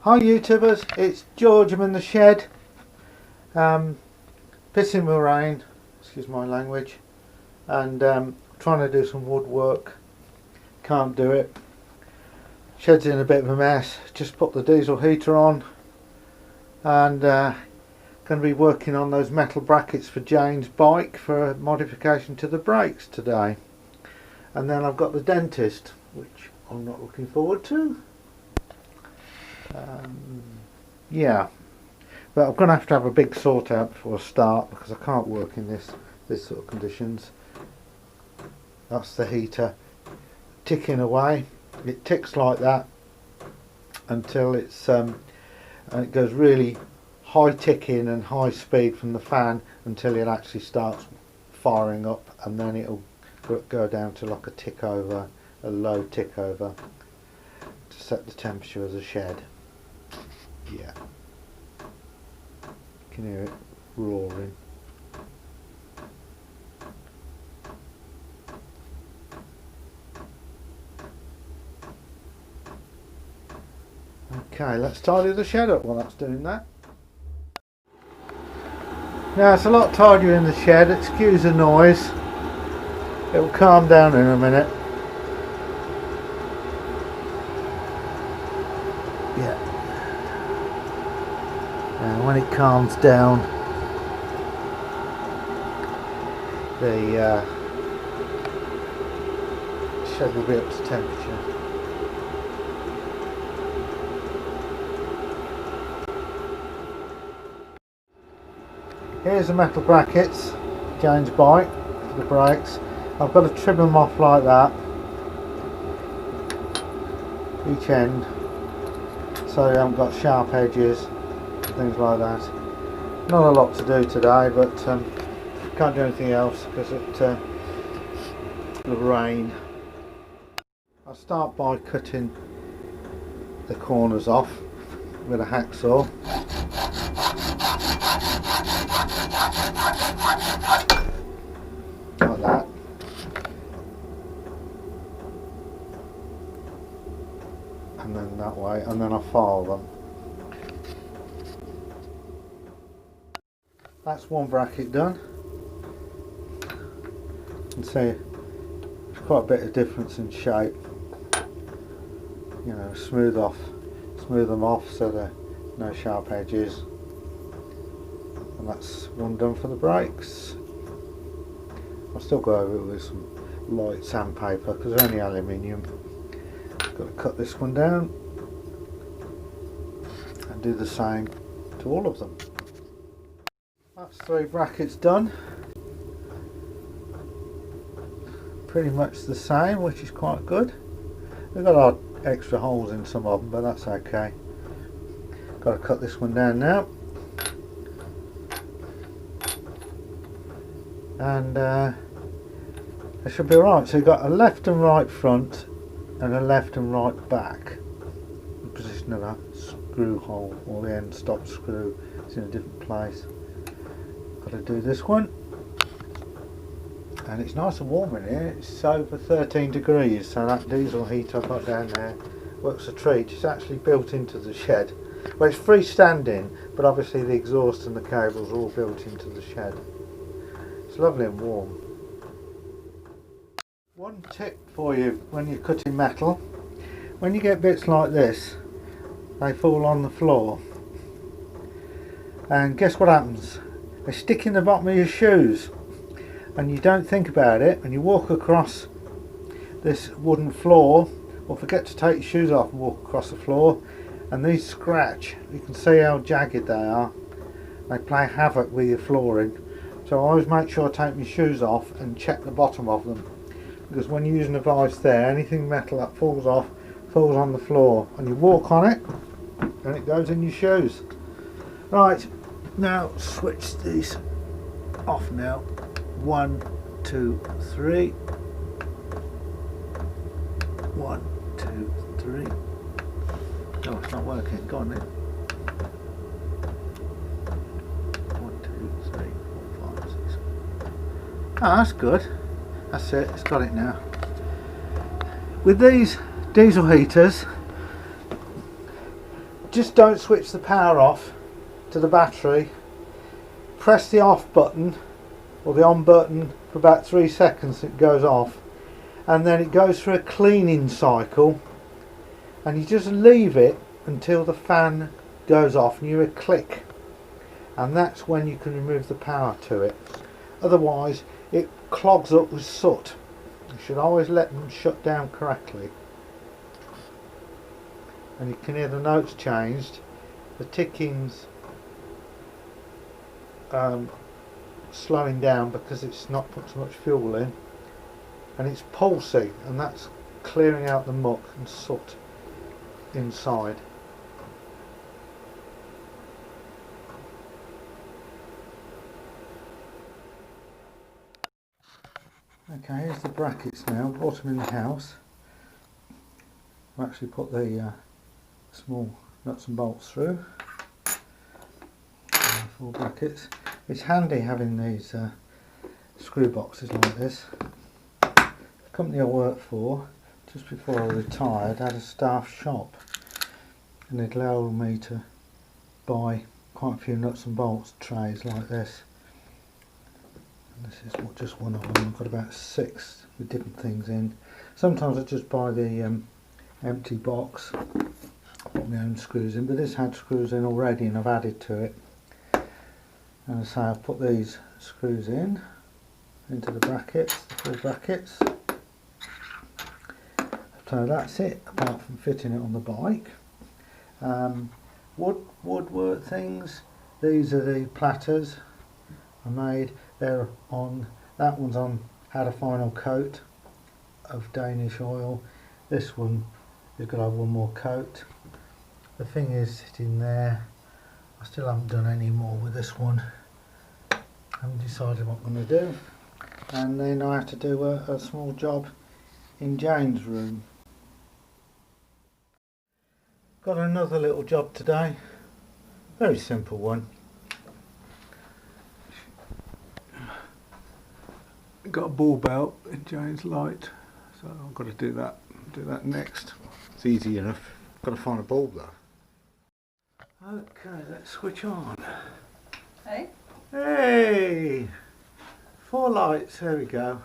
Hi YouTubers, it's George. I'm in the shed, pissing with rain, excuse my language, and trying to do some woodwork. Can't do it. Shed's in a bit of a mess. Just put the diesel heater on and going to be working on those metal brackets for Jane's bike for a modification to the brakes today. And then I've got the dentist, which I'm not looking forward to. Yeah, but I'm going to have a big sort out before I start, because I can't work in this sort of conditions. That's the heater ticking away. It ticks like that until it's and it goes really high ticking and high speed from the fan until it actually starts firing up, and then it'll go down to like a tick over, a low tick over, to set the temperature of the shed. Yeah, you can hear it roaring. Okay, let's tidy the shed up while that's doing that. Now it's a lot tidier in the shed, excuse the noise. It'll calm down in a minute. Yeah. And when it calms down, the shed will be up to temperature. Here's the metal brackets, Jane's bike, for the brakes. I've got to trim them off like that, each end, so they haven't got sharp edges, things like that. Not a lot to do today, but can't do anything else because of the rain. I'll start by cutting the corners off with a hacksaw. Like that. And then that way, and then I file them. That's one bracket done. You can see there's quite a bit of difference in shape. You know, smooth them off so there are no sharp edges. And that's one done for the brakes. I'll still go over it with some light sandpaper because they're only aluminium. Got to cut this one down and do the same to all of them. That's 3 brackets done. Pretty much the same, which is quite good. They've got odd extra holes in some of them, but that's okay. Got to cut this one down now. And it should be alright. So you've got a left and right front and a left and right back. The position of that screw hole, or the end stop screw, is in a different place. Got to do this one. And it's nice and warm in here. It's over 13 degrees, so that diesel heat I've got down there works a treat. It's actually built into the shed. Well, it's freestanding, but obviously the exhaust and the cables are all built into the shed. It's lovely and warm. One tip for you when you're cutting metal: when you get bits like this, they fall on the floor, and guess what happens? They stick in the bottom of your shoes, and you don't think about it, and you walk across this wooden floor, or forget to take your shoes off and walk across the floor, and these scratch. You can see how jagged they are. They play havoc with your flooring. So I always make sure I take my shoes off and check the bottom of them, because when you're using a vice there, anything metal that falls off falls on the floor, and you walk on it and it goes in your shoes. Right, now switch these off now. 1, 2, 3. 1, 2, 3. Oh, it's not working. Go on then. 1, 2, 3, 4, 5, 6. Ah, that's good. That's it. It's got it now. With these diesel heaters, just don't switch the power off to the battery. Press the off button or the on button for about 3 seconds, it goes off, and then it goes through a cleaning cycle, and you just leave it until the fan goes off and you hear a click, and that's when you can remove the power to it. Otherwise it clogs up with soot. You should always let them shut down correctly. And you can hear the notes changed, the ticking's slowing down because it's not put so much fuel in, and it's pulsing, and that's clearing out the muck and soot inside. Okay, here's the brackets now. Brought them in the house. I've actually put the small nuts and bolts through. 4 brackets. It's handy having these screw boxes like this. The company I worked for, just before I retired, had a staff shop, and it allowed me to buy quite a few nuts and bolts trays like this. And this is just one of them. I've got about 6 with different things in. Sometimes I just buy the empty box, put my own screws in, but this had screws in already and I've added to it. And so I've put these screws in into the brackets, the 4 brackets. So that's it, apart from fitting it on the bike. Woodwork things. These are the platters I made. They're on. That one's on. Had a final coat of Danish oil. This one is going to have one more coat. The thing is sitting there. I still haven't done any more with this one. I haven't decided what I'm going to do. And then I have to do a small job in Jane's room. Got another little job today. Very simple one. Got a ball belt in Jane's light, so I've got to do that next. It's easy enough. Got to find a bulb though. Okay, let's switch on. Hey? Hey! 4 lights, there we go.